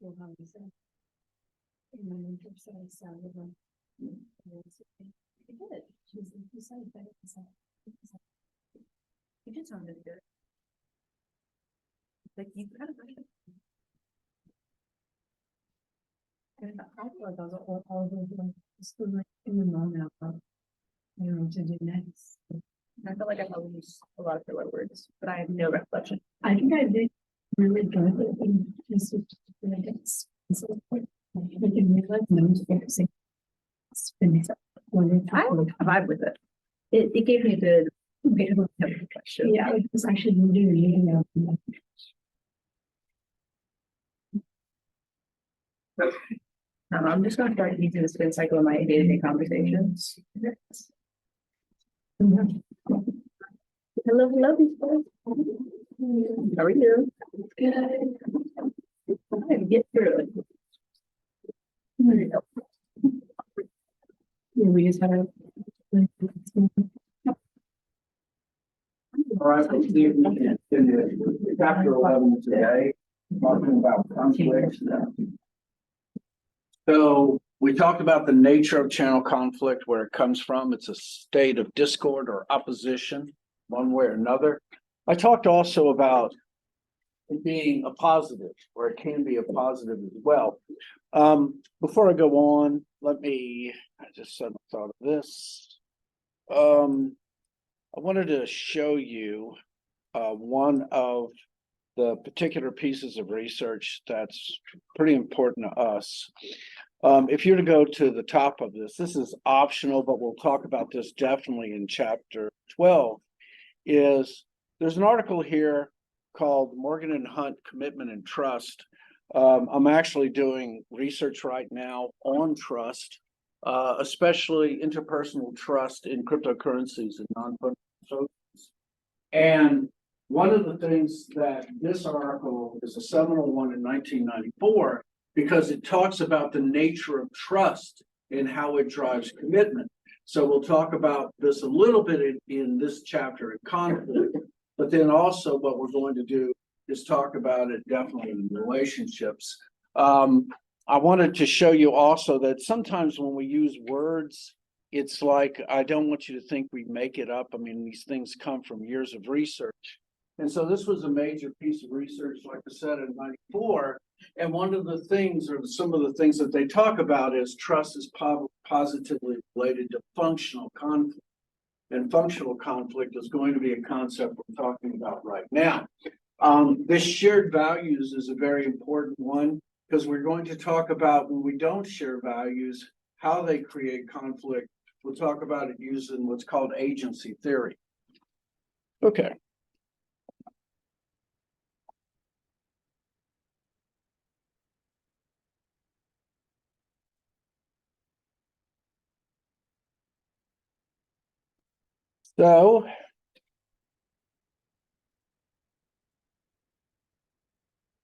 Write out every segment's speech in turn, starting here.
feel how we said. And my mentor said I sounded like it did. She was like, you sounded better than that. You did sound really good. Like you kind of and I feel like I was all of those like still like in the moment of you know to do next. I feel like I probably used a lot of filler words, but I have no recollection. I think I did really good in just really good. So like I can realize no one's focusing. I vibe with it. It gave me a good reflection. Yeah, like it's actually really reading out. I'm just going to start using the spin cycle in my day-to-day conversations. Hello, people. How are you? Good. I'm gonna get through it. There you go. Yeah, we just had a. All right, let's see if we can in chapter 11 today, talking about conflict. So we talked about the nature of channel conflict, where it comes from. It's a state of discord or opposition, one way or another. I talked also about it being a positive, or it can be a positive as well. Before I go on, I just suddenly thought of this. I wanted to show you one of the particular pieces of research that's pretty important to us. If you're to go to the top of this is optional, but we'll talk about this definitely in chapter 12, there's an article here called Morgan and Hunt Commitment and Trust. I'm actually doing research right now on trust, especially interpersonal trust in cryptocurrencies and non-fungible tokens. And one of the things that this article is a seminal one in 1994, because it talks about the nature of trust and how it drives commitment. So we'll talk about this a little bit in this chapter in conflict, but then also what we're going to do is talk about it definitely in relationships. I wanted to show you also that sometimes when we use words, it's like, I don't want you to think we make it up. I mean, these things come from years of research. And so this was a major piece of research, like I said, in 94. And one of the things, or some of the things that they talk about is trust is positively related to functional conflict. And functional conflict is going to be a concept we're talking about right now. This shared values is a very important one, because we're going to talk about when we don't share values, how they create conflict. We'll talk about it using what's called agency theory. Okay. So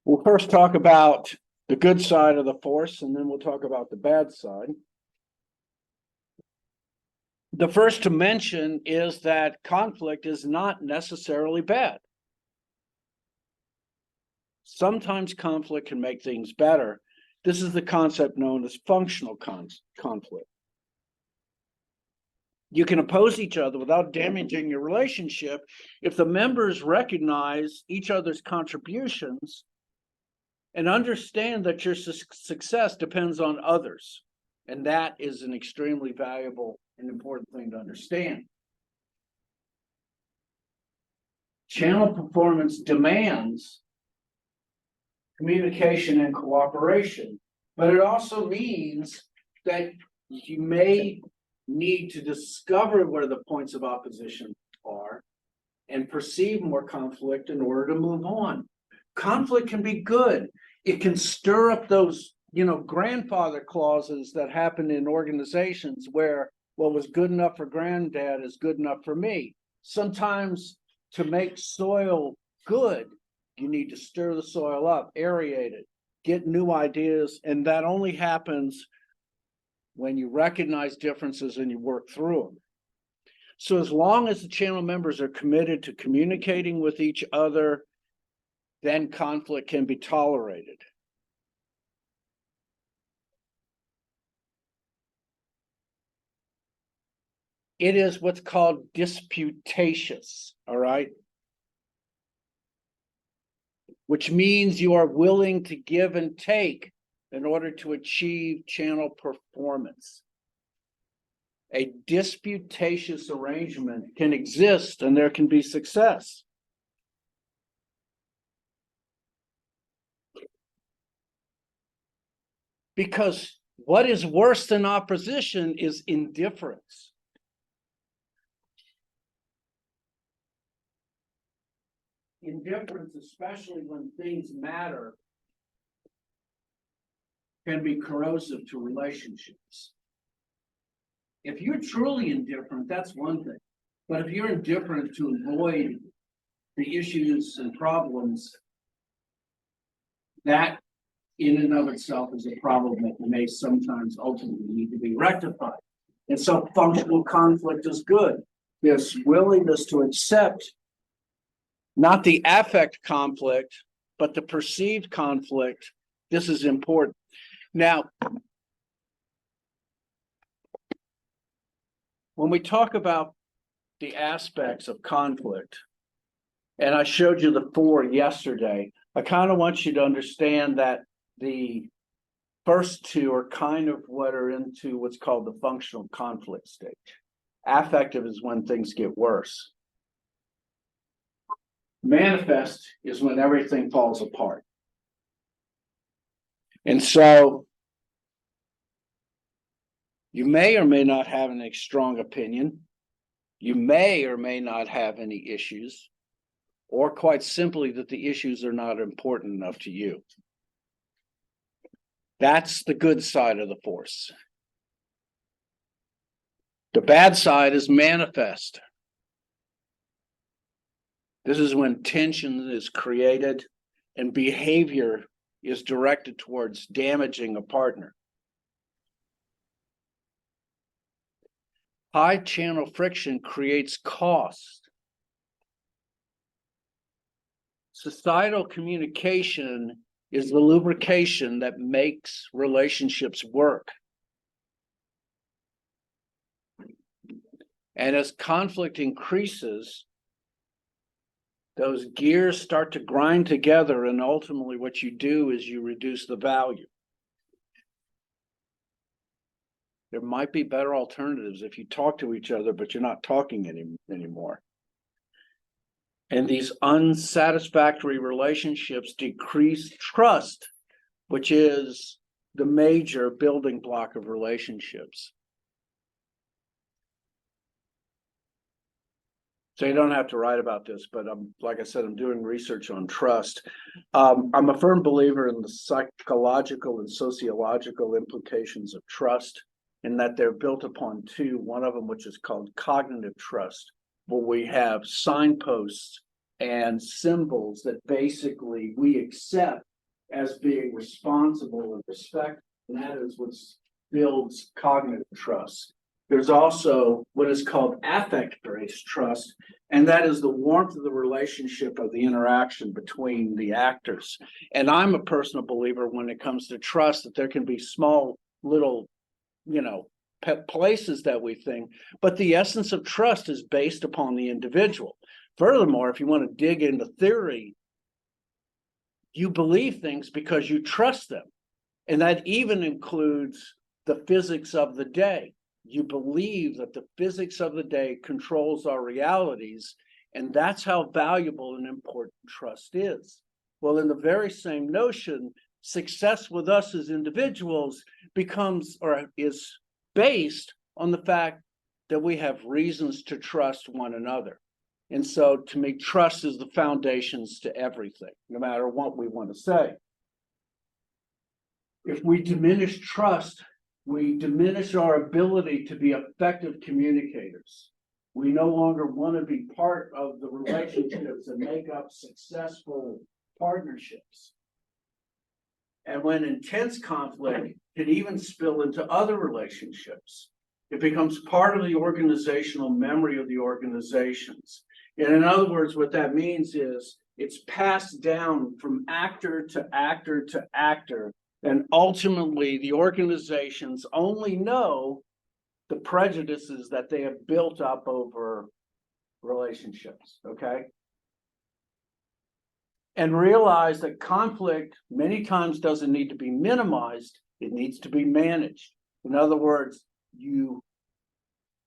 we'll first talk about the good side of the force, and then we'll talk about the bad side. The first to mention is that conflict is not necessarily bad. Sometimes conflict can make things better. This is the concept known as functional conflict. You can oppose each other without damaging your relationship if the members recognize each other's contributions and understand that your success depends on others. And that is an extremely valuable and important thing to understand. Channel performance demands communication and cooperation, but it also means that you may need to discover where the points of opposition are and perceive more conflict in order to move on. Conflict can be good. It can stir up those, grandfather clauses that happen in organizations where what was good enough for granddad is good enough for me. Sometimes to make soil good, you need to stir the soil up, aerate it, get new ideas, and that only happens when you recognize differences and you work through them. So as long as the channel members are committed to communicating with each other, then conflict can be tolerated. It is what's called disputatious, all right? Which means you are willing to give and take in order to achieve channel performance. A disputatious arrangement can exist and there can be success. Because what is worse than opposition is indifference. Indifference, especially when things matter, can be corrosive to relationships. If you're truly indifferent, that's one thing. But if you're indifferent to avoid the issues and problems, that in and of itself is a problem that may sometimes ultimately need to be rectified. And so functional conflict is good. This willingness to accept not the affect conflict, but the perceived conflict. This is important. Now, when we talk about the aspects of conflict, and I showed you the 4 yesterday, I kind of want you to understand that the first 2 are kind of what are into what's called the functional conflict stage. Affective is when things get worse. Manifest is when everything falls apart. And so you may or may not have a strong opinion. You may or may not have any issues, or quite simply that the issues are not important enough to you. That's the good side of the force. The bad side is manifest. This is when tension is created and behavior is directed towards damaging a partner. High channel friction creates cost. Societal communication is the lubrication that makes relationships work. And as conflict increases, those gears start to grind together, and ultimately what you do is you reduce the value. There might be better alternatives if you talk to each other, but you're not talking anymore. And these unsatisfactory relationships decrease trust, which is the major building block of relationships. So you don't have to write about this, but like I said, I'm doing research on trust. I'm a firm believer in the psychological and sociological implications of trust, in that they're built upon 2, one of them which is called cognitive trust, where we have signposts and symbols that basically we accept as being responsible and respect, and that is what builds cognitive trust. There's also what is called affect-based trust, and that is the warmth of the relationship of the interaction between the actors. And I'm a personal believer when it comes to trust that there can be small little, places that we think, but the essence of trust is based upon the individual. Furthermore, if you want to dig into theory, you believe things because you trust them. And that even includes the physics of the day. You believe that the physics of the day controls our realities, and that's how valuable and important trust is. Well, in the very same notion, success with us as individuals becomes or is based on the fact that we have reasons to trust one another. And so to me, trust is the foundations to everything, no matter what we want to say. If we diminish trust, we diminish our ability to be effective communicators. We no longer want to be part of the relationships that make up successful partnerships. And when intense conflict can even spill into other relationships, it becomes part of the organizational memory of the organizations. And in other words, what that means is it's passed down from actor to actor to actor. And ultimately, the organizations only know the prejudices that they have built up over relationships, okay? And realize that conflict many times doesn't need to be minimized, it needs to be managed. In other words, you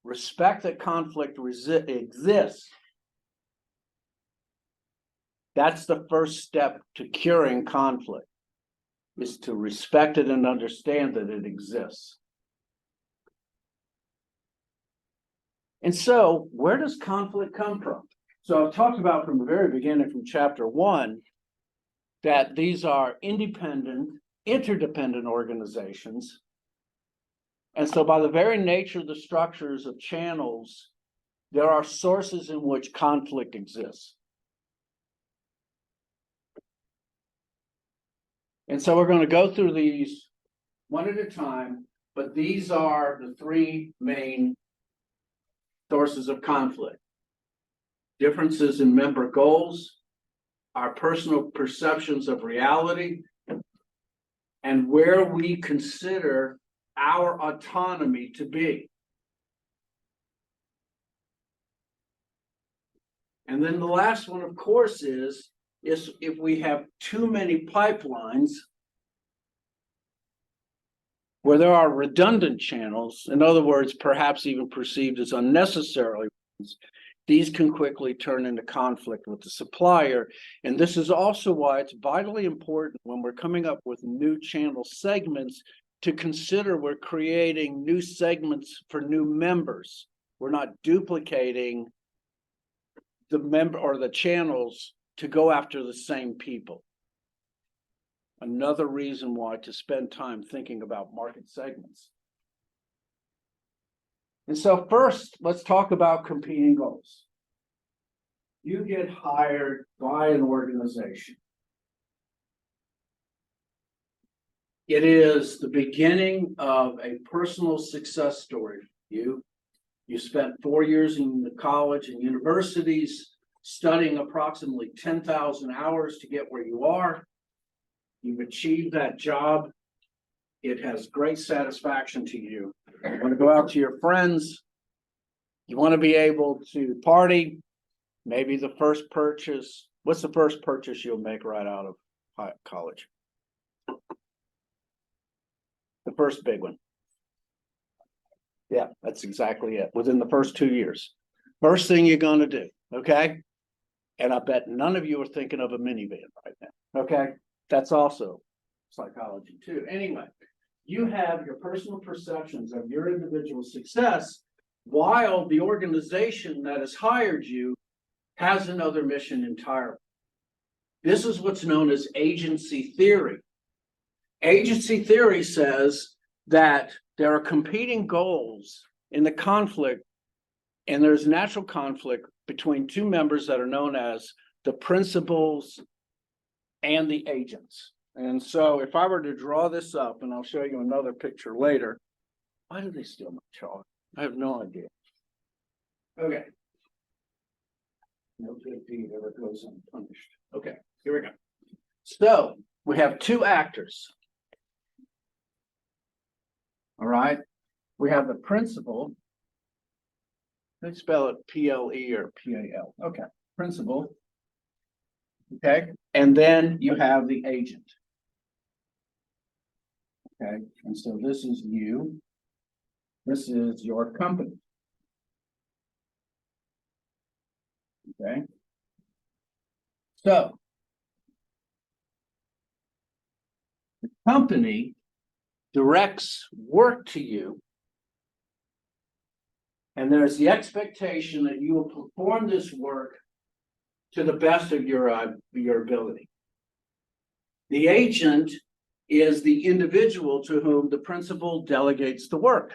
respect that conflict exists. That's the first step to curing conflict, is to respect it and understand that it exists. And so, where does conflict come from? So I've talked about from the very beginning, from chapter 1, that these are independent, interdependent organizations. And so by the very nature of the structures of channels, there are sources in which conflict exists. And so we're going to go through these one at a time, but these are the three main sources of conflict: differences in member goals, our personal perceptions of reality, and where we consider our autonomy to be. And then the last one, of course, is if we have too many pipelines where there are redundant channels, in other words, perhaps even perceived as unnecessarily, these can quickly turn into conflict with the supplier. And this is also why it's vitally important when we're coming up with new channel segments to consider we're creating new segments for new members. We're not duplicating the member or the channels to go after the same people. Another reason why to spend time thinking about market segments. And so first, let's talk about competing goals. You get hired by an organization. It is the beginning of a personal success story for you. You spent 4 years in the college and universities studying approximately 10,000 hours to get where you are. You've achieved that job. It has great satisfaction to you. You want to go out to your friends. You want to be able to party. Maybe the first purchase. What's the first purchase you'll make right out of college? The first big one. Yeah, that's exactly it. Within the first 2 years. First thing you're going to do, okay? And I bet none of you are thinking of a minivan right now, okay? That's also psychology too. Anyway, you have your personal perceptions of your individual success while the organization that has hired you has another mission entirely. This is what's known as agency theory. Agency theory says that there are competing goals in the conflict, and there's natural conflict between two members that are known as the principals and the agents. And so if I were to draw this up, and I'll show you another picture later. Why do they steal my chalk? I have no idea. Okay. No good deed ever goes unpunished. Okay, here we go. So we have two actors. All right. We have the principal. Let's spell it P-L-E or P-A-L. Okay, principal. Okay, and then you have the agent. Okay, and so this is you. This is your company. Okay. So the company directs work to you, and there's the expectation that you will perform this work to the best of your ability. The agent is the individual to whom the principal delegates the work.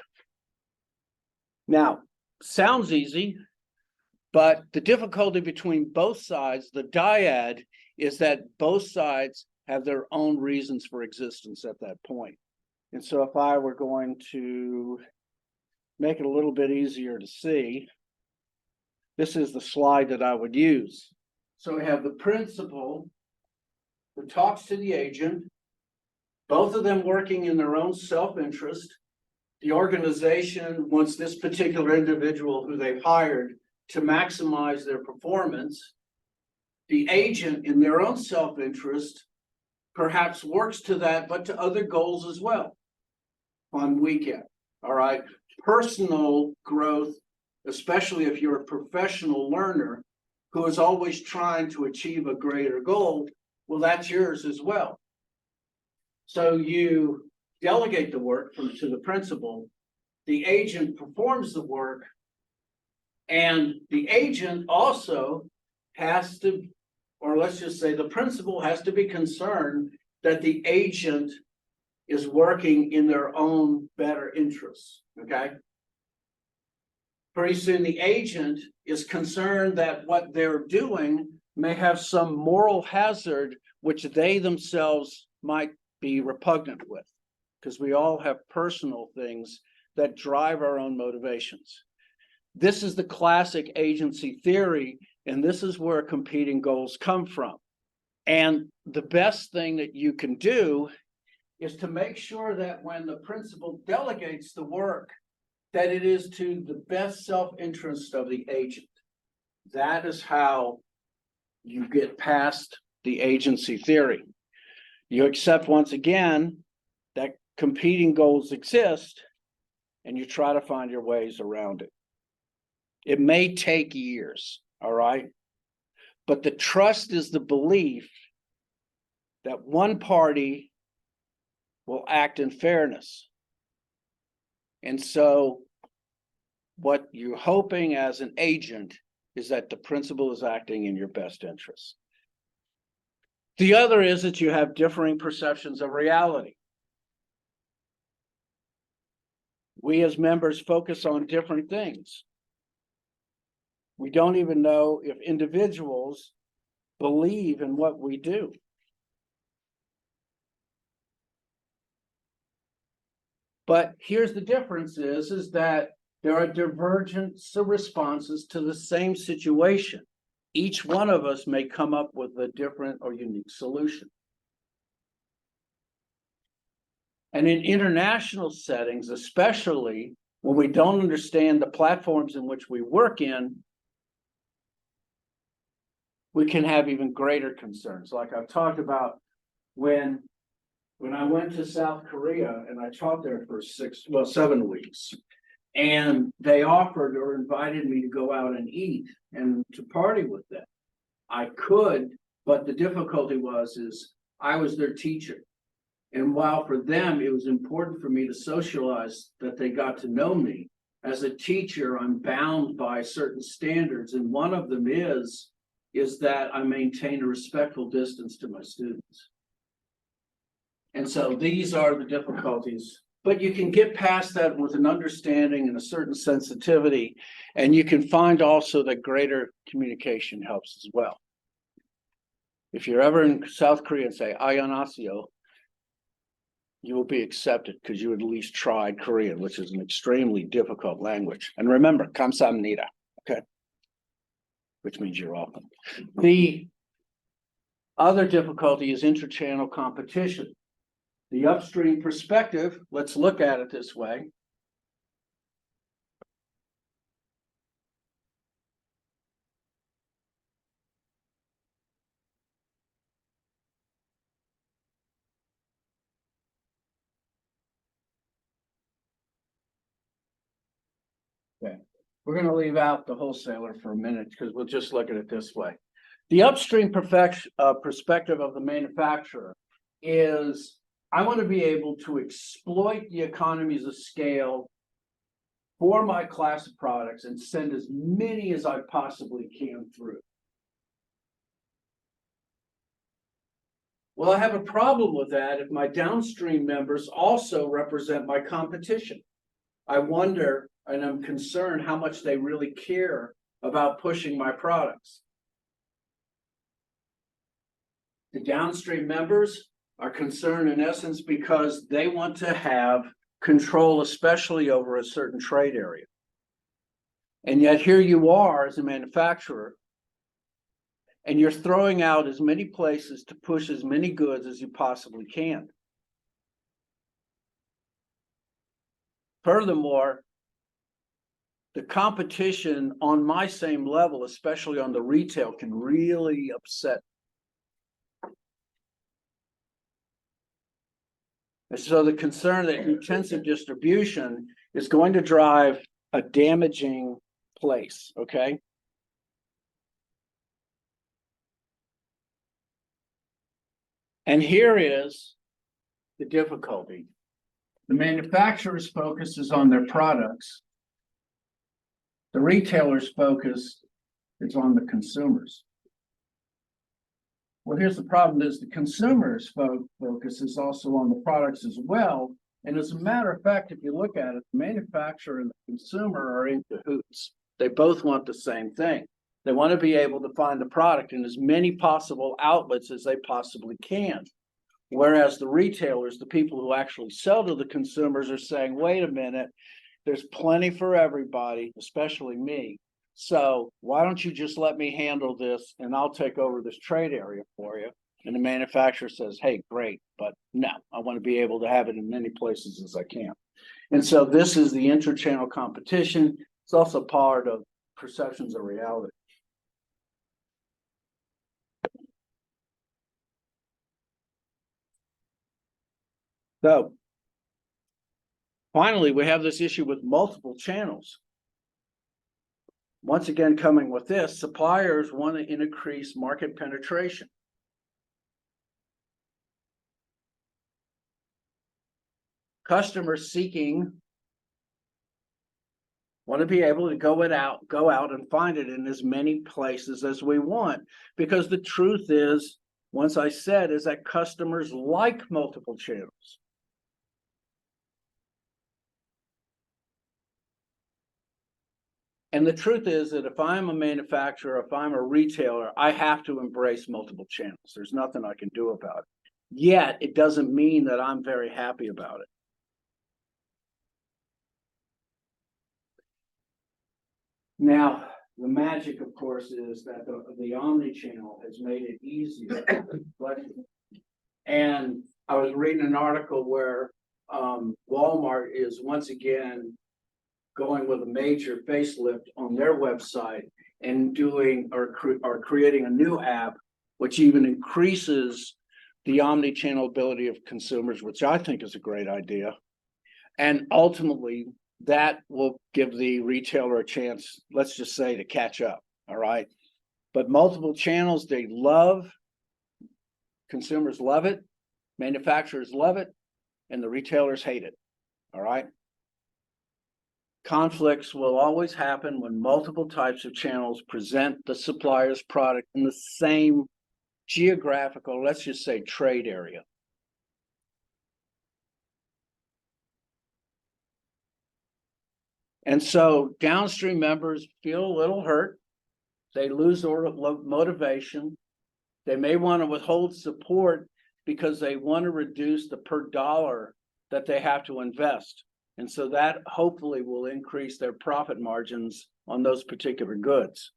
Now, sounds easy, but the difficulty between both sides, the dyad, is that both sides have their own reasons for existence at that point. And so if I were going to make it a little bit easier to see, this is the slide that I would use. So we have the principal who talks to the agent, both of them working in their own self-interest the organization wants this particular individual who they've hired to maximize their performance. The agent, in their own self-interest, perhaps works to that, but to other goals as well on weekend. All right. Personal growth, especially if you're a professional learner who is always trying to achieve a greater goal, well, that's yours as well. So you delegate the work to the principal, the agent performs the work, and the agent also has to, or let's just say the principal has to be concerned that the agent is working in their own better interests, okay? Pretty soon the agent is concerned that what they're doing may have some moral hazard which they themselves might be repugnant with, because we all have personal things that drive our own motivations. This is the classic agency theory, and this is where competing goals come from. And the best thing that you can do is to make sure that when the principal delegates the work, that it is to the best self-interest of the agent. That is how you get past the agency theory. You accept once again that competing goals exist, and you try to find your ways around it. It may take years, all right? But the trust is the belief that one party will act in fairness. And so what you're hoping as an agent is that the principal is acting in your best interest. The other is that you have differing perceptions of reality. We as members focus on different things. We don't even know if individuals believe in what we do. But here's the difference is that there are divergent responses to the same situation. Each one of us may come up with a different or unique solution. And in international settings, especially when we don't understand the platforms in which we work in, we can have even greater concerns. Like I've talked about when I went to South Korea and I taught there for 7 weeks, and they offered or invited me to go out and eat and to party with them. I could, but the difficulty is I was their teacher. And while for them, it was important for me to socialize, that they got to know me, as a teacher, I'm bound by certain standards. And one of them is that I maintain a respectful distance to my students. And so these are the difficulties, but you can get past that with an understanding and a certain sensitivity. And you can find also that greater communication helps as well. If you're ever in South Korea and say, "Ayanaseo," you will be accepted because you at least tried Korean, which is an extremely difficult language. And remember, 감사합니다, okay? Which means you're welcome. The other difficulty is interchannel competition. The upstream perspective, let's look at it this way. Okay, we're going to leave out the wholesaler for a minute because we'll just look at it this way. The upstream perspective of the manufacturer is, I want to be able to exploit the economies of scale for my class of products and send as many as I possibly can through. Well, I have a problem with that if my downstream members also represent my competition. I wonder, and I'm concerned, how much they really care about pushing my products. The downstream members are concerned in essence because they want to have control, especially over a certain trade area. And yet here you are as a manufacturer, and you're throwing out as many places to push as many goods as you possibly can. Furthermore, the competition on my same level, especially on the retail, can really upset. And so the concern that intensive distribution is going to drive a damaging place, okay? And here is the difficulty. The manufacturer's focus is on their products. The retailer's focus is on the consumers. Well, here's the problem is the consumer's focus is also on the products as well. And as a matter of fact, if you look at it, the manufacturer and the consumer are in cahoots. They both want the same thing. They want to be able to find the product in as many possible outlets as they possibly can. Whereas the retailers, the people who actually sell to the consumers, are saying, wait a minute, there's plenty for everybody, especially me. So why don't you just let me handle this and I'll take over this trade area for you? And the manufacturer says, hey, great, but no, I want to be able to have it in many places as I can. And so this is the inter-channel competition. It's also part of perceptions of reality. So finally, we have this issue with multiple channels. Once again, coming with this, suppliers want to increase market penetration. Customers seeking want to be able to go out and find it in as many places as we want. Because the truth is, once I said, is that customers like multiple channels. And the truth is that if I'm a manufacturer, if I'm a retailer, I have to embrace multiple channels. There's nothing I can do about it. Yet, it doesn't mean that I'm very happy about it. Now, the magic, of course, is that the omni-channel has made it easier. And I was reading an article where Walmart is once again going with a major facelift on their website and doing or creating a new app, which even increases the omni-channel ability of consumers, which I think is a great idea. And ultimately, that will give the retailer a chance, let's just say, to catch up. All right. But multiple channels, they love, consumers love it, manufacturers love it, and the retailers hate it. All right. Conflicts will always happen when multiple types of channels present the supplier's product in the same geographical, let's just say, trade area. And so downstream members feel a little hurt. They lose motivation. They may want to withhold support because they want to reduce the per dollar that they have to invest. And so that hopefully will increase their profit margins on those particular goods.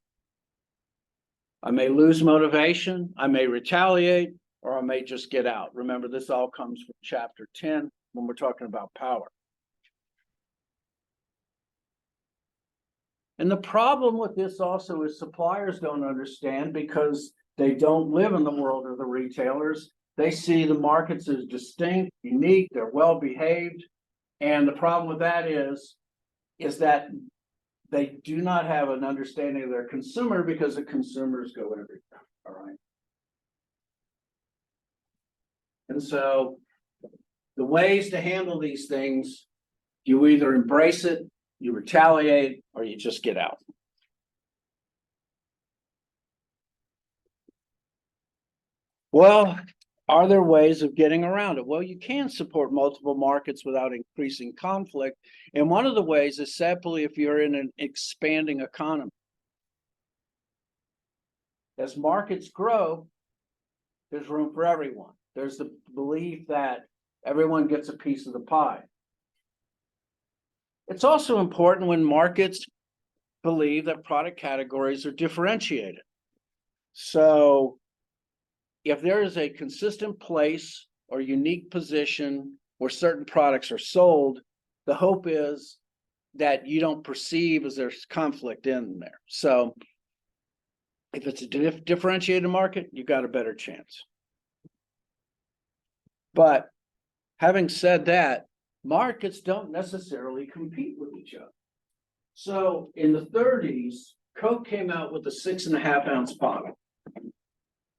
I may lose motivation, I may retaliate, or I may just get out. Remember, this all comes from chapter 10 when we're talking about power. And the problem with this also is suppliers don't understand because they don't live in the world of the retailers. They see the markets as distinct, unique, they're well behaved. And the problem with that is that they do not have an understanding of their consumer because the consumers go everywhere. All right. And so the ways to handle these things, you either embrace it, you retaliate, or you just get out. Well, are there ways of getting around it? Well, you can support multiple markets without increasing conflict. And one of the ways is simply if you're in an expanding economy. As markets grow, there's room for everyone. There's the belief that everyone gets a piece of the pie. It's also important when markets believe that product categories are differentiated. So if there is a consistent place or unique position where certain products are sold, the hope is that you don't perceive as there's conflict in there. So if it's a differentiated market, you got a better chance. But having said that, markets don't necessarily compete with each other. So in the 30s, Coke came out with a 6.5 ounce bottle.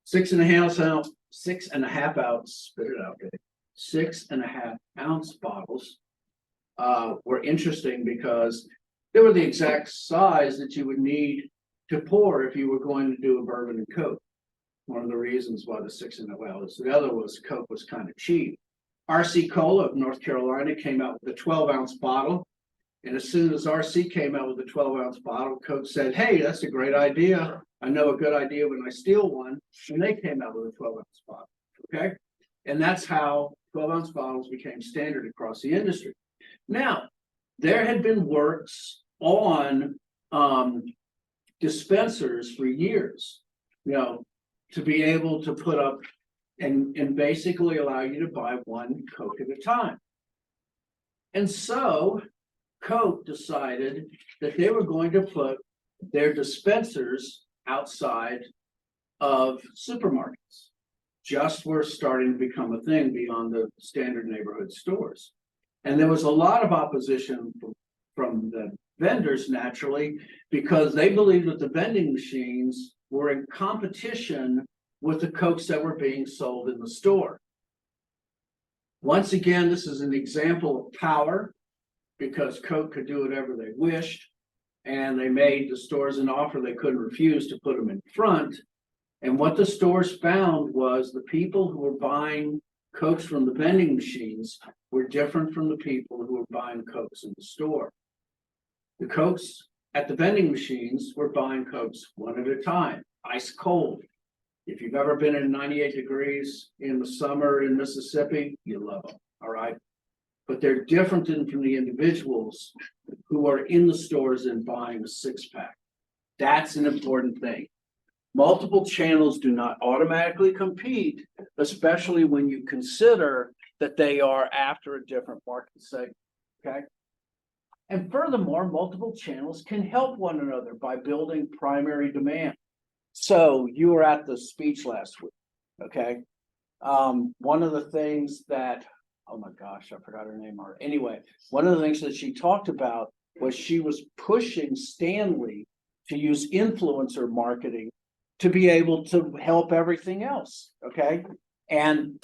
6.5 ounce, 6.5 ounce, spit it out, 6.5 ounce bottles were interesting because they were the exact size that you would need to pour if you were going to do a bourbon and Coke. One of the reasons why the 6.5 ounce, the other was Coke was kind of cheap. RC Cola of North Carolina came out with a 12 ounce bottle. And as soon as RC came out with a 12 ounce bottle, Coke said, hey, that's a great idea. I know a good idea when I steal one. And they came out with a 12 ounce bottle. Okay. And that's how 12 ounce bottles became standard across the industry. Now, there had been works on dispensers for years, to be able to put up and basically allow you to buy one Coke at a time. And so Coke decided that they were going to put their dispensers outside of supermarkets. Just were starting to become a thing beyond the standard neighborhood stores. And there was a lot of opposition from the vendors, naturally, because they believed that the vending machines were in competition with the Cokes that were being sold in the store. Once again, this is an example of power, because Coke could do whatever they wished, and they made the stores an offer they couldn't refuse to put them in front. And what the stores found was the people who were buying Cokes from the vending machines were different from the people who were buying Cokes in the store. The Cokes at the vending machines were buying Cokes one at a time, ice cold. If you've ever been in 98 degrees in the summer in Mississippi, you love them, all right? But they're different from the individuals who are in the stores and buying a 6-pack. That's an important thing. Multiple channels do not automatically compete, especially when you consider that they are after a different market segment, okay? And furthermore, multiple channels can help one another by building primary demand. So you were at the speech last week, okay? One of the things that, oh my gosh, I forgot her name already. Anyway, one of the things that she talked about was she was pushing Stanley to use influencer marketing to be able to help everything else, okay? And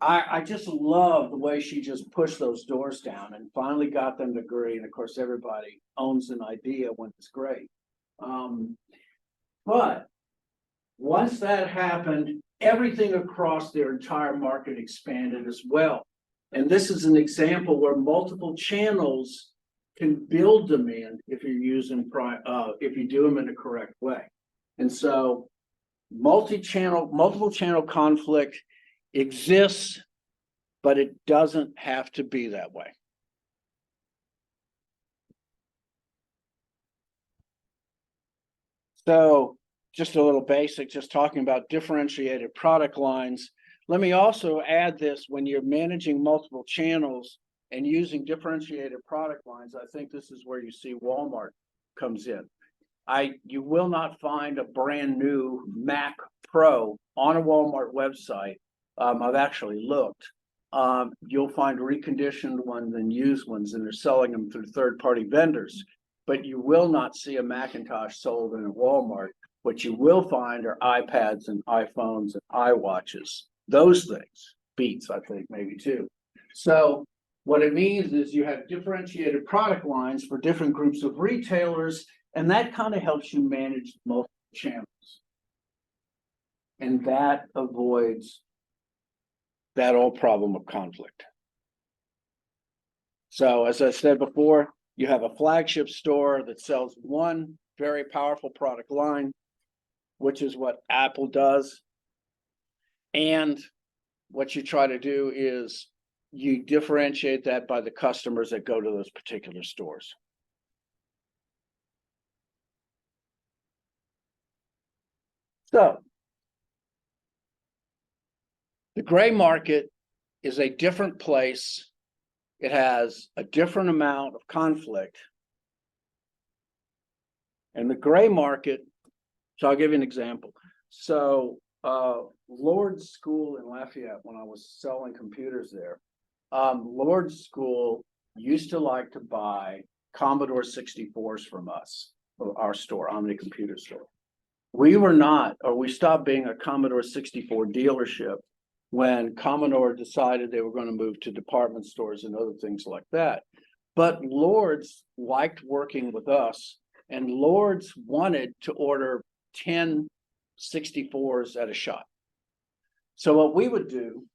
I just love the way she just pushed those doors down and finally got them to agree. And of course, everybody owns an idea when it's great. But once that happened, everything across their entire market expanded as well. And this is an example where multiple channels can build demand if you're using if you do them in a correct way. And so multiple channel conflict exists, but it doesn't have to be that way. So just a little basic, just talking about differentiated product lines. Let me also add this: when you're managing multiple channels and using differentiated product lines, I think this is where you see Walmart comes in. You will not find a brand new Mac Pro on a Walmart website. I've actually looked. You'll find reconditioned ones and used ones, and they're selling them through third-party vendors. But you will not see a Macintosh sold in a Walmart. What you will find are iPads and iPhones and iWatches. Those things, Beats, I think, maybe too. So what it means is you have differentiated product lines for different groups of retailers, and that kind of helps you manage multiple channels. And that avoids that whole problem of conflict. So as I said before, you have a flagship store that sells one very powerful product line, which is what Apple does. And what you try to do is you differentiate that by the customers that go to those particular stores. So the gray market is a different place it has a different amount of conflict. And the gray market, so I'll give you an example. So Lord's School in Lafayette, when I was selling computers there, Lord's School used to like to buy Commodore 64s from us, our store, Omni Computer Store. We were not, or we stopped being a Commodore 64 dealership when Commodore decided they were going to move to department stores and other things like that. But Lord's liked working with us, and Lord's wanted to order 10 64s at a shot. So what we would do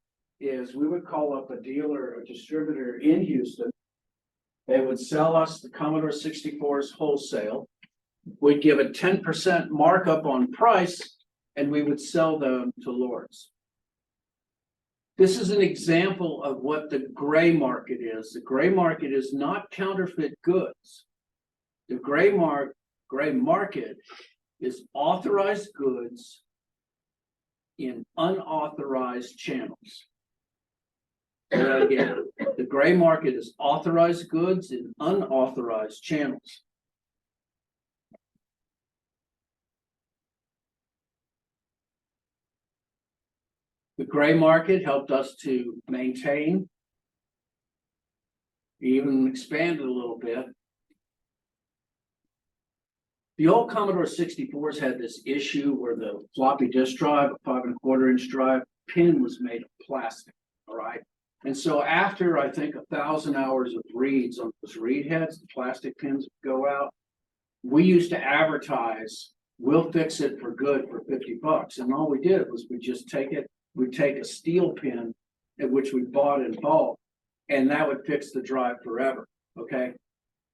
is we would call up a dealer or distributor in Houston. They would sell us the Commodore 64s wholesale. We'd give a 10% markup on price, and we would sell them to Lord's. This is an example of what the gray market is. The gray market is not counterfeit goods. The gray market is authorized goods in unauthorized channels. Say that again. The gray market is authorized goods in unauthorized channels. The gray market helped us to maintain, even expand it a little bit. The old Commodore 64s had this issue where the floppy disk drive, a 5¼ inch drive, pin was made of plastic, all right? And so after, I think, 1,000 hours of reads on those read heads, the plastic pins would go out. We used to advertise, we'll fix it for good for $50. And all we did was we just take it, we'd take a steel pin, which we bought in bulk, and that would fix the drive forever, okay?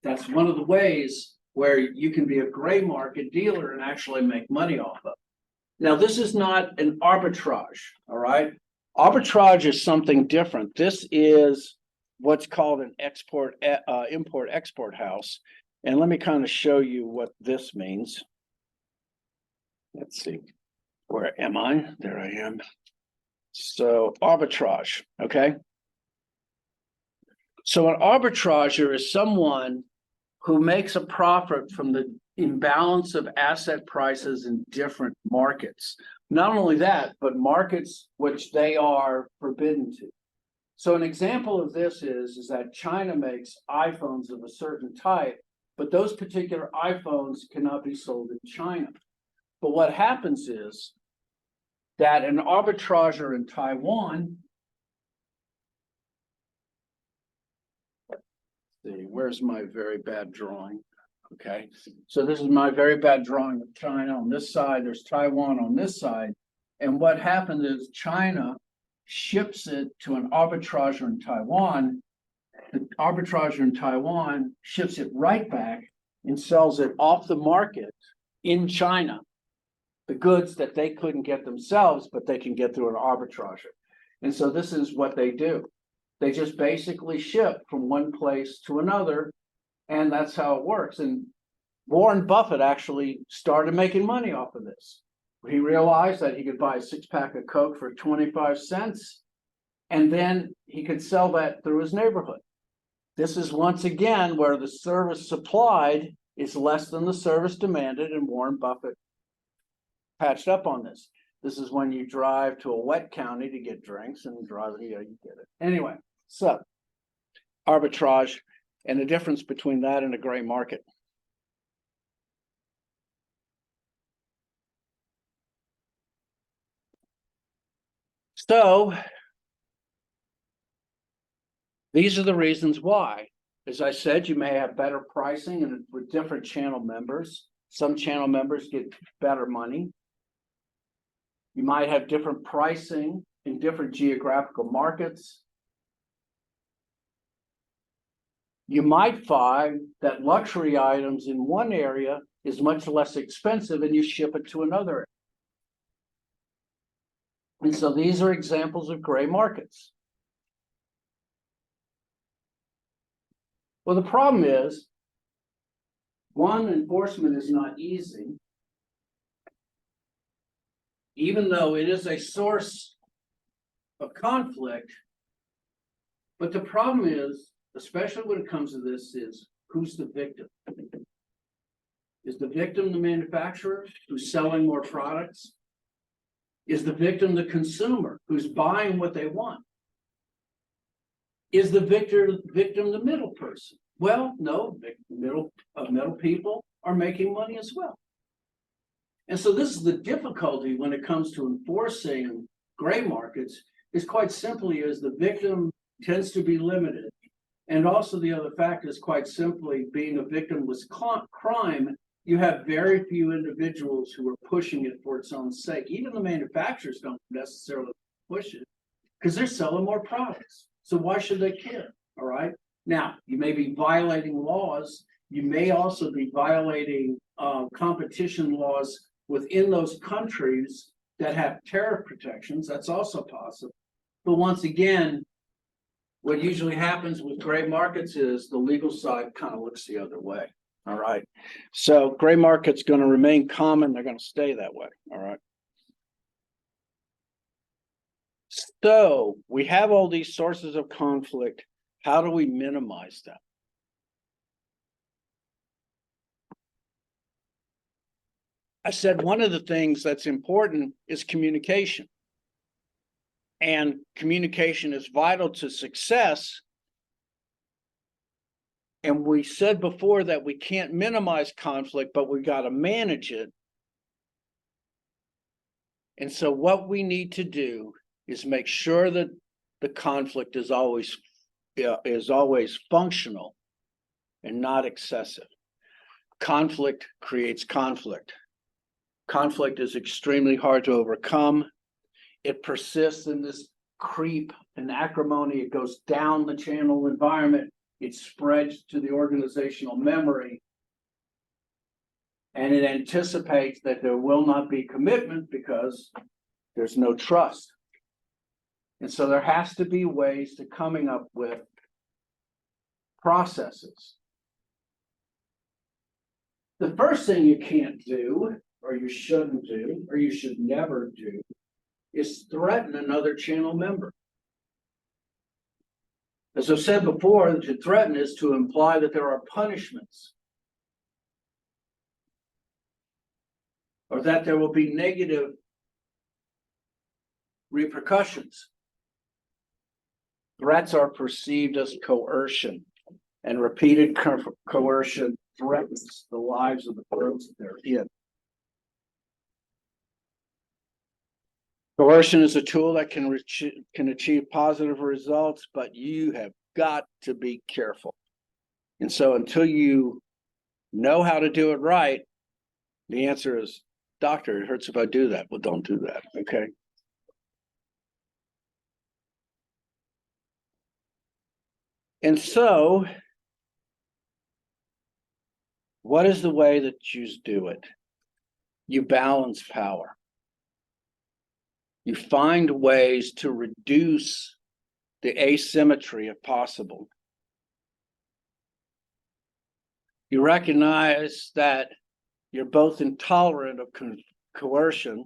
That's one of the ways where you can be a gray market dealer and actually make money off of. Now, this is not an arbitrage, all right? Arbitrage is something different. This is what's called an import-export house. And let me kind of show you what this means. Let's see, where am I? There I am. So arbitrage, okay? So an arbitrager is someone who makes a profit from the imbalance of asset prices in different markets. Not only that, but markets which they are forbidden to. So an example of this is that China makes iPhones of a certain type, but those particular iPhones cannot be sold in China. But what happens is that an arbitrager in Taiwan, let's see, where's my very bad drawing? Okay, so this is my very bad drawing of China on this side, there's Taiwan on this side. And what happens is China ships it to an arbitrager in Taiwan. The arbitrager in Taiwan ships it right back and sells it off the market in China. The goods that they couldn't get themselves, but they can get through an arbitrager. And so this is what they do. They just basically ship from one place to another, and that's how it works. And Warren Buffett actually started making money off of this. He realized that he could buy a 6-pack of Coke for 25 cents, and then he could sell that through his neighborhood. This is once again where the service supplied is less than the service demanded, and Warren Buffett patched up on this. This is when you drive to a wet county to get drinks and drive, you get it. Anyway, so arbitrage and the difference between that and a gray market. So these are the reasons why. As I said, you may have better pricing and with different channel members. Some channel members get better money. You might have different pricing in different geographical markets. You might find that luxury items in one area is much less expensive and you ship it to another area. And so these are examples of gray markets. Well, the problem is, one, enforcement is not easy, even though it is a source of conflict. But the problem is especially when it comes to this, is who's the victim? Is the victim the manufacturer who's selling more products? Is the victim the consumer who's buying what they want? Is the victim the middle person? Well, no, middle people are making money as well. And so this is the difficulty when it comes to enforcing gray markets, is quite simply is the victim tends to be limited. And also the other fact is quite simply being a victim with crime, you have very few individuals who are pushing it for its own sake. Even the manufacturers don't necessarily push it because they're selling more products. So why should they care? All right. Now, you may be violating laws. You may also be violating competition laws within those countries that have tariff protections. That's also possible. But once again, what usually happens with gray markets is the legal side kind of looks the other way. All right. So gray market's going to remain common. They're going to stay that way. All right. So we have all these sources of conflict. How do we minimize them? I said one of the things that's important is communication. And communication is vital to success. And we said before that we can't minimize conflict, but we got to manage it. And so what we need to do is make sure that the conflict is always functional and not excessive. Conflict creates conflict. Conflict is extremely hard to overcome. It persists in this creep and acrimony. It goes down the channel environment. It spreads to the organizational memory. And it anticipates that there will not be commitment because there's no trust. And so there has to be ways to coming up with processes. The first thing you can't do, or you shouldn't do, or you should never do, is threaten another channel member. As I've said before, to threaten is to imply that there are punishments or that there will be negative repercussions. Threats are perceived as coercion, and repeated coercion threatens the lives of the groups that they're in. Coercion is a tool that can achieve positive results, but you have got to be careful. And so until you know how to do it right, the answer is, doctor, it hurts if I do that. Well, don't do that, okay? And so, what is the way that you do it? You balance power. You find ways to reduce the asymmetry if possible. You recognize that you're both intolerant of coercion.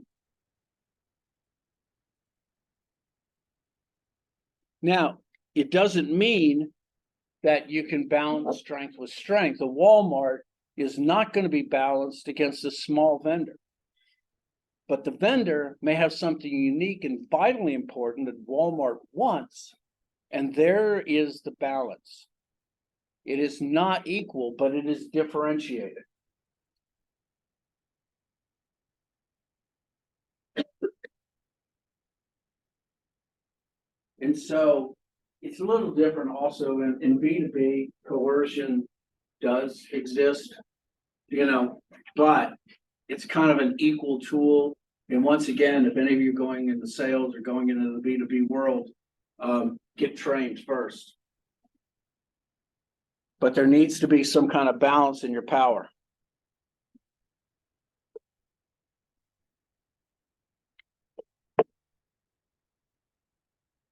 Now, it doesn't mean that you can balance strength with strength. A Walmart is not going to be balanced against a small vendor. But the vendor may have something unique and vitally important that Walmart wants, and there is the balance. It is not equal, but it is differentiated. And so it's a little different also in B2B. Coercion does exist, but it's kind of an equal tool. And once again, if any of you are going into sales or going into the B2B world, get trained first. But there needs to be some kind of balance in your power.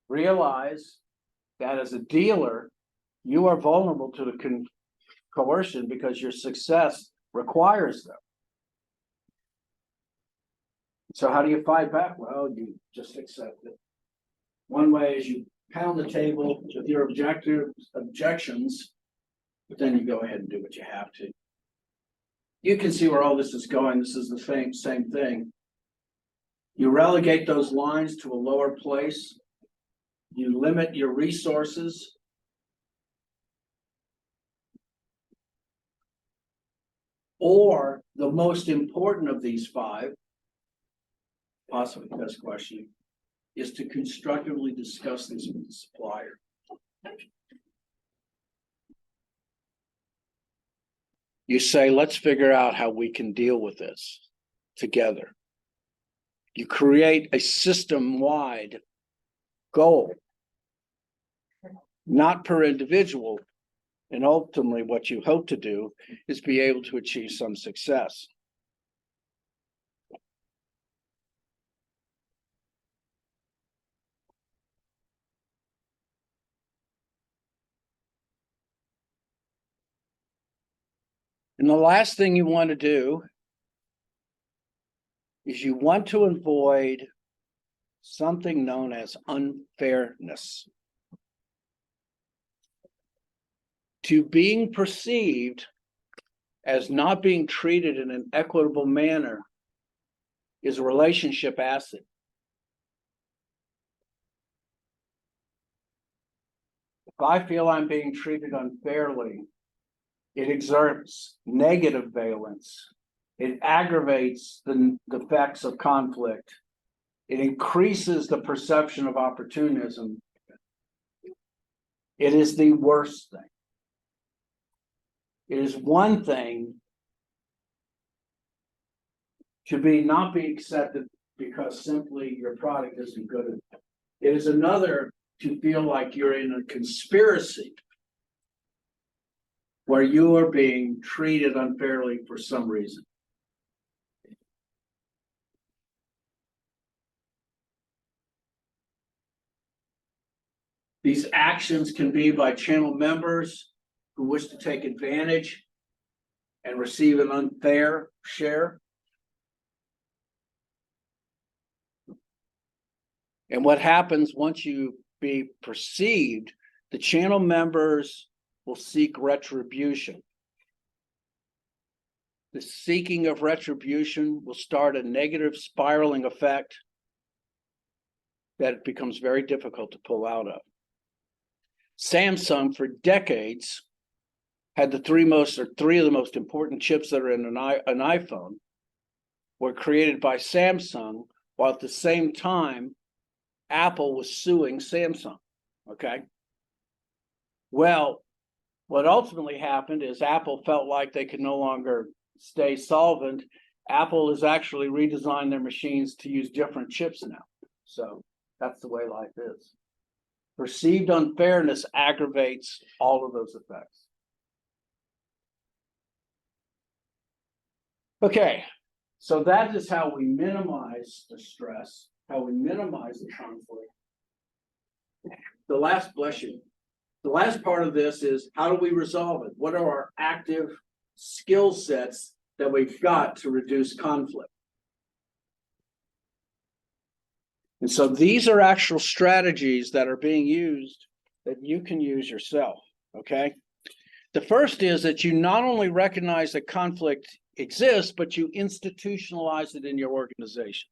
Realize that as a dealer, you are vulnerable to the coercion because your success requires them. So how do you fight back? Well, you just accept it. One way is you pound the table with your objections, but then you go ahead and do what you have to. You can see where all this is going. This is the same thing. You relegate those lines to a lower place. You limit your resources. Or the most important of these five, possibly the best question, is to constructively discuss this with the supplier. You say, let's figure out how we can deal with this together. You create a system-wide goal, not per individual. And ultimately, what you hope to do is be able to achieve some success. And the last thing you want to do is you want to avoid something known as unfairness. To being perceived as not being treated in an equitable manner is a relationship acid. If I feel I'm being treated unfairly, it exerts negative valence. It aggravates the effects of conflict. It increases the perception of opportunism. It is the worst thing. It is one thing to not be accepted because simply your product isn't good enough. It is another to feel like you're in a conspiracy where you are being treated unfairly for some reason. These actions can be by channel members who wish to take advantage and receive an unfair share. And what happens once you be perceived, the channel members will seek retribution. The seeking of retribution will start a negative spiraling effect that it becomes very difficult to pull out of. Samsung for decades had three of the most important chips that are in an iPhone were created by Samsung, while at the same time Apple was suing Samsung. Okay. Well, what ultimately happened is Apple felt like they could no longer stay solvent. Apple has actually redesigned their machines to use different chips now. So that's the way life is. Perceived unfairness aggravates all of those effects. Okay, so that is how we minimize the stress, how we minimize the conflict. The last part of this is how do we resolve it? What are our active skill sets that we've got to reduce conflict? And so these are actual strategies that are being used that you can use yourself, okay? The first is that you not only recognize that conflict exists, but you institutionalize it in your organization.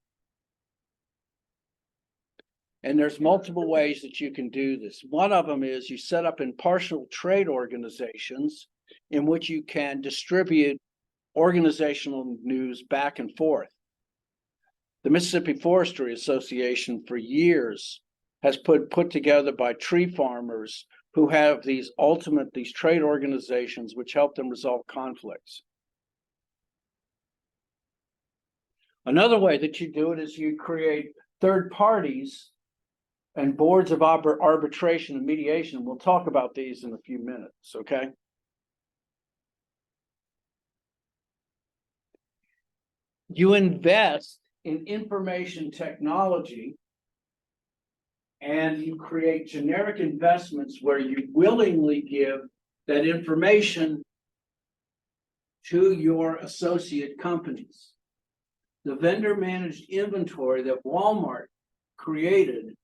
And there's multiple ways that you can do this. One of them is you set up impartial trade organizations in which you can distribute organizational news back and forth. The Mississippi Forestry Association for years has put together by tree farmers who have these trade organizations which help them resolve conflicts. Another way that you do it is you create third parties and boards of arbitration and mediation. We'll talk about these in a few minutes, okay? You invest in information technology and you create generic investments where you willingly give that information to your associate companies. The vendor managed inventory that Walmart created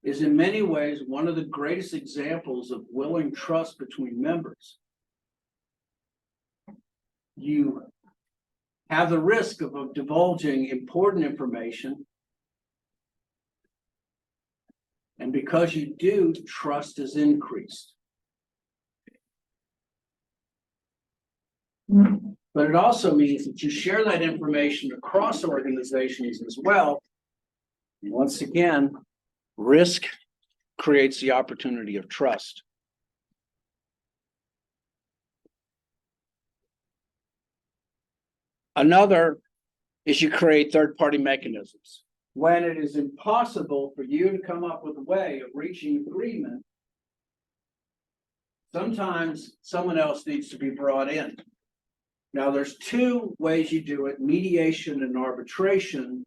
is in many ways one of the greatest examples of willing trust between members. You have the risk of divulging important information. And because you do, trust is increased. But it also means that you share that information across organizations as well. Once again, risk creates the opportunity of trust. Another is you create third-party mechanisms. When it is impossible for you to come up with a way of reaching agreement, sometimes someone else needs to be brought in. Now, there's two ways you do it: mediation and arbitration.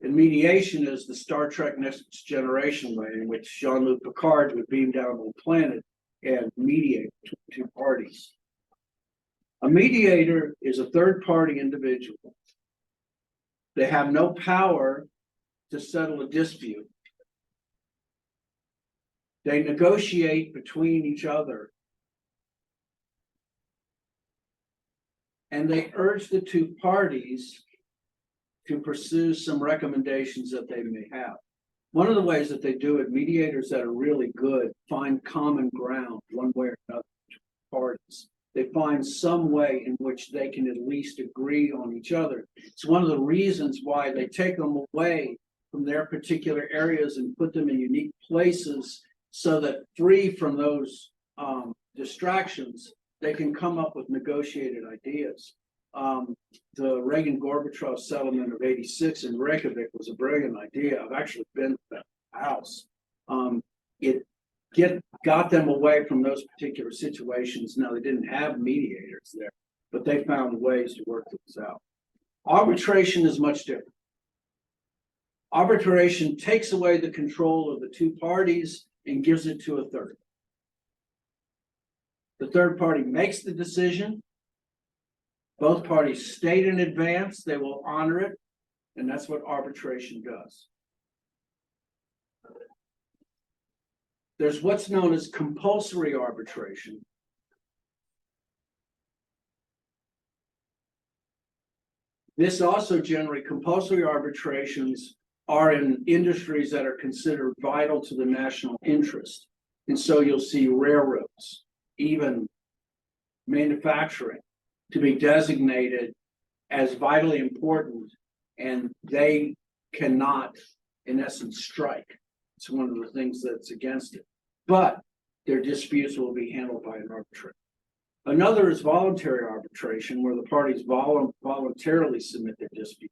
And mediation is the Star Trek Next Generation way, in which Jean-Luc Picard would beam down to the planet and mediate between two parties. A mediator is a third-party individual. They have no power to settle a dispute. They negotiate between each other. And they urge the two parties to pursue some recommendations that they may have. One of the ways that they do it, mediators that are really good find common ground one way or another between parties. They find some way in which they can at least agree on each other. It's one of the reasons why they take them away from their particular areas and put them in unique places, so that free from those distractions, they can come up with negotiated ideas. The Reagan-Gorbachev settlement of '86 in Reykjavik was a brilliant idea. I've actually been to that house. It got them away from those particular situations. Now, they didn't have mediators there, but they found ways to work things out. Arbitration is much different. Arbitration takes away the control of the two parties and gives it to a third. The third party makes the decision. Both parties state in advance they will honor it, and that's what arbitration does. There's what's known as compulsory arbitration. This also generally, compulsory arbitrations are in industries that are considered vital to the national interest. And so you'll see railroads, even manufacturing, to be designated as vitally important, and they cannot, in essence, strike. It's one of the things that's against it. But their disputes will be handled by an arbitrator. Another is voluntary arbitration, where the parties voluntarily submit their dispute,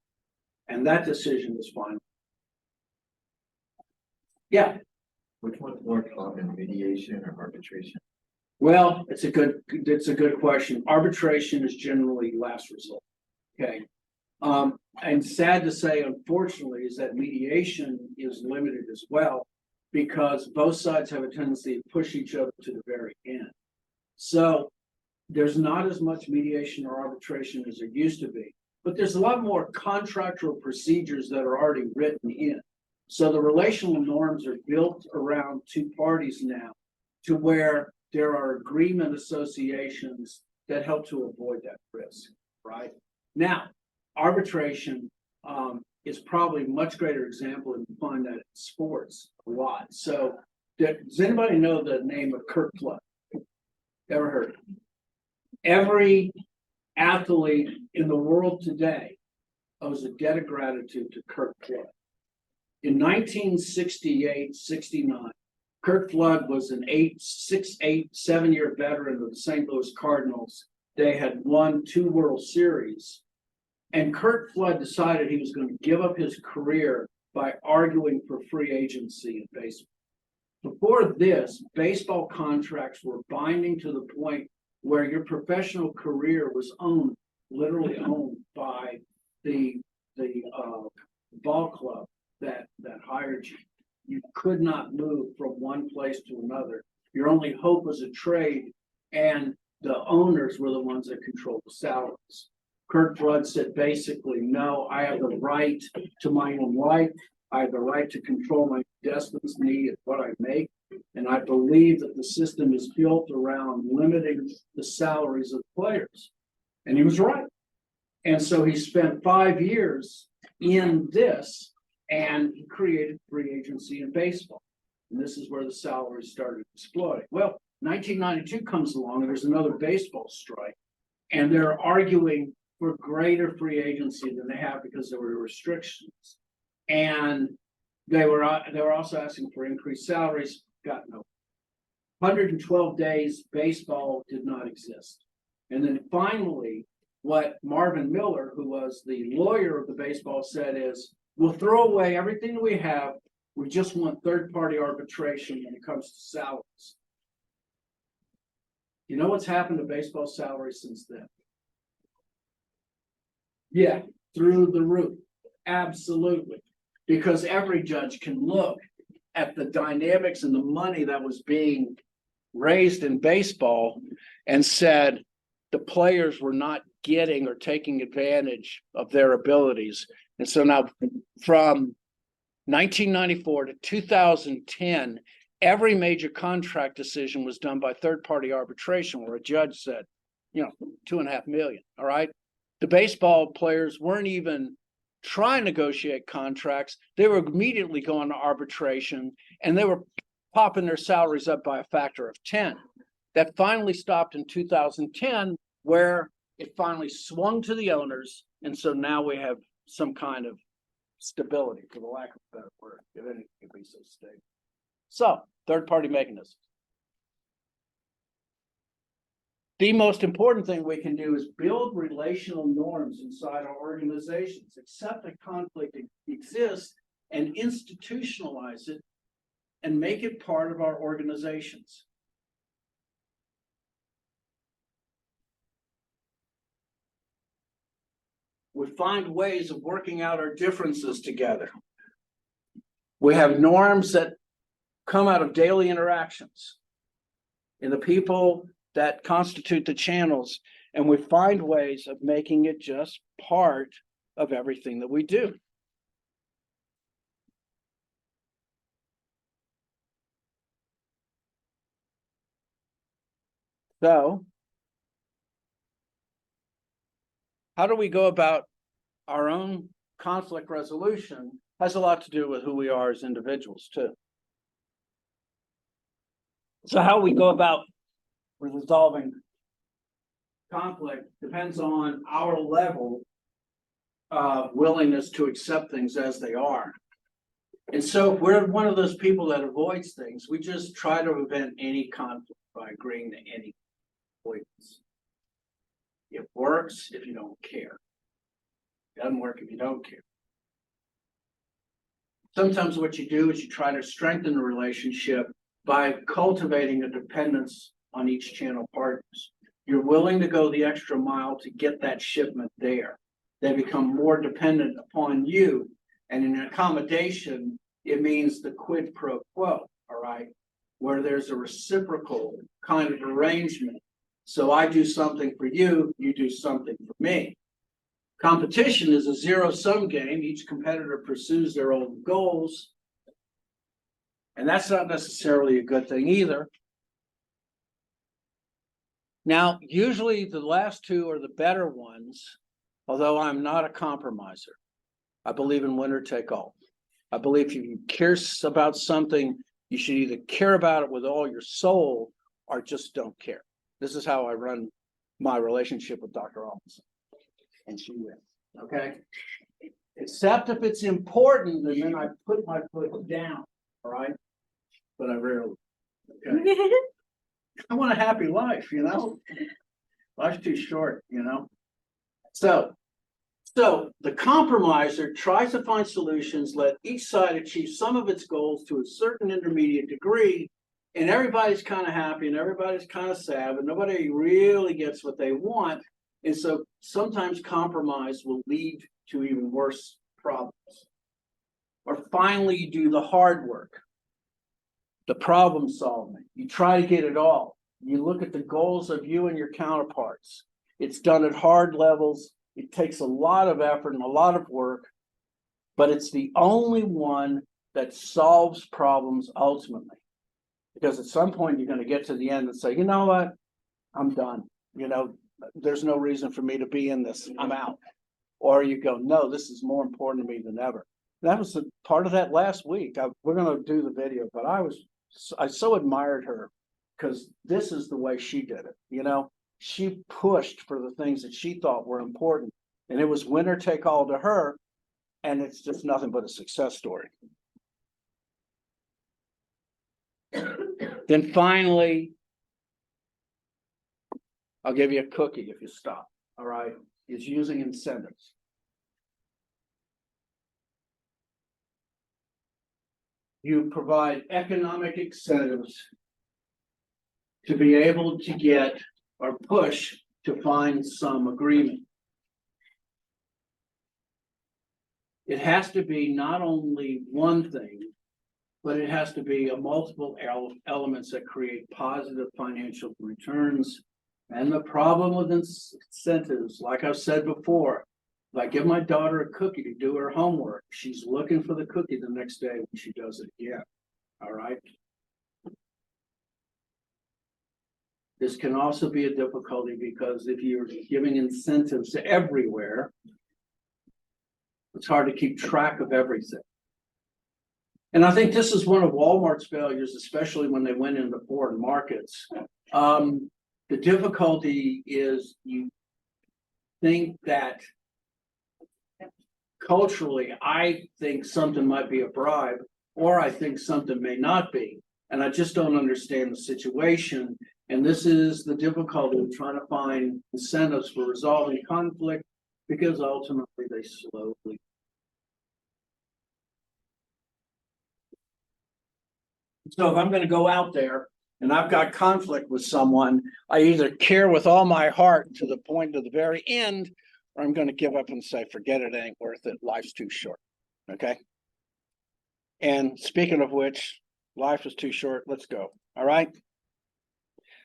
and that decision is final. Yeah. Which one's more common, mediation or arbitration? Well, it's a good question. Arbitration is generally last resort. Okay. And sad to say, unfortunately, is that mediation is limited as well, because both sides have a tendency to push each other to the very end. So there's not as much mediation or arbitration as there used to be, but there's a lot more contractual procedures that are already written in. So the relational norms are built around two parties now, to where there are agreement associations that help to avoid that risk, right? Now, arbitration is probably a much greater example, and you find that in sports a lot. So does anybody know the name of Kurt Flood? Ever heard of him? Every athlete in the world today owes a debt of gratitude to Kurt Flood. In 1968-69, Kurt Flood was an 7-year veteran of the St. Louis Cardinals. They had won 2 World Series. And Kurt Flood decided he was going to give up his career by arguing for free agency in baseball. Before this, baseball contracts were binding to the point where your professional career was literally owned by the ball club that hired you. You could not move from one place to another. Your only hope was a trade, and the owners were the ones that controlled the salaries. Kurt Flood said basically, no, I have the right to my own life. I have the right to control my destiny and what I make. And I believe that the system is built around limiting the salaries of players. And he was right. And so he spent 5 years in this, and he created free agency in baseball. And this is where the salaries started exploding. Well, 1992 comes along, and there's another baseball strike, and they're arguing for greater free agency than they have because there were restrictions. And they were also asking for increased salaries, got no. 112 days, baseball did not exist. And then finally, what Marvin Miller, who was the lawyer of the baseball, said is, we'll throw away everything we have. We just want third-party arbitration when it comes to salaries. You know what's happened to baseball salaries since then? Yeah, through the roof. Absolutely. Because every judge can look at the dynamics and the money that was being raised in baseball and said the players were not getting or taking advantage of their abilities. And so now from 1994 to 2010, every major contract decision was done by third-party arbitration where a judge said, you know, $2.5 million, all right? The baseball players weren't even trying to negotiate contracts. They were immediately going to arbitration, and they were popping their salaries up by a factor of 10. That finally stopped in 2010, where it finally swung to the owners, and so now we have some kind of stability, for the lack of a better word, if anything could be so stable. So, third-party mechanisms. The most important thing we can do is build relational norms inside our organizations, accept that conflict exists, and institutionalize it, and make it part of our organizations. We find ways of working out our differences together. We have norms that come out of daily interactions in the people that constitute the channels, and we find ways of making it just part of everything that we do. So, how do we go about our own conflict resolution? Has a lot to do with who we are as individuals too. So how we go about resolving conflict depends on our level of willingness to accept things as they are. And so if we're one of those people that avoids things, we just try to prevent any conflict by agreeing to any avoidance. It works if you don't care. It doesn't work if you don't care. Sometimes what you do is you try to strengthen the relationship by cultivating a dependence on each channel partners. You're willing to go the extra mile to get that shipment there. They become more dependent upon you. And in accommodation, it means the quid pro quo, all right? Where there's a reciprocal kind of arrangement. So I do something for you, you do something for me. Competition is a zero-sum game. Each competitor pursues their own goals. And that's not necessarily a good thing either. Now, usually the last two are the better ones, although I'm not a compromiser. I believe in winner take all. I believe if you care about something, you should either care about it with all your soul or just don't care. This is how I run my relationship with Dr. Robinson. And she wins, okay? Except if it's important, and then I put my foot down, all right? But I rarely, okay? I want a happy life, you know? Life's too short, you know? So the compromiser tries to find solutions, let each side achieve some of its goals to a certain intermediate degree, and everybody's kind of happy and everybody's kind of sad, but nobody really gets what they want. And so sometimes compromise will lead to even worse problems. Or finally, you do the hard work, the problem solving. You try to get it all. You look at the goals of you and your counterparts. It's done at hard levels. It takes a lot of effort and a lot of work. but it's the only one that solves problems ultimately. Because at some point, you're gonna get to the end and say, you know what? I'm done. You know, there's no reason for me to be in this. I'm out. Or you go, no, this is more important to me than ever. That was the part of that last week. We're gonna do the video, but I so admired her because this is the way she did it. You know, she pushed for the things that she thought were important, and it was winner take all to her, and it's just nothing but a success story. Then finally, I'll give you a cookie if you stop. All right, is using incentives. You provide economic incentives to be able to get or push to find some agreement. It has to be not only one thing, but it has to be a multiple elements that create positive financial returns. And the problem with incentives, like I've said before, if I give my daughter a cookie to do her homework, she's looking for the cookie the next day when she does it again. All right. This can also be a difficulty because if you're giving incentives everywhere, it's hard to keep track of everything. And I think this is one of Walmart's failures, especially when they went into foreign markets. The difficulty is you think that culturally, I think something might be a bribe, or I think something may not be. And I just don't understand the situation. And this is the difficulty of trying to find incentives for resolving conflict, because ultimately they slowly. So if I'm going to go out there and I've got conflict with someone, I either care with all my heart to the point of the very end, or I'm going to give up and say, forget it, ain't worth it. Life's too short. Okay. And speaking of which, life is too short. Let's go. All right.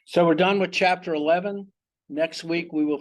So we're done with chapter 11. Next week, we will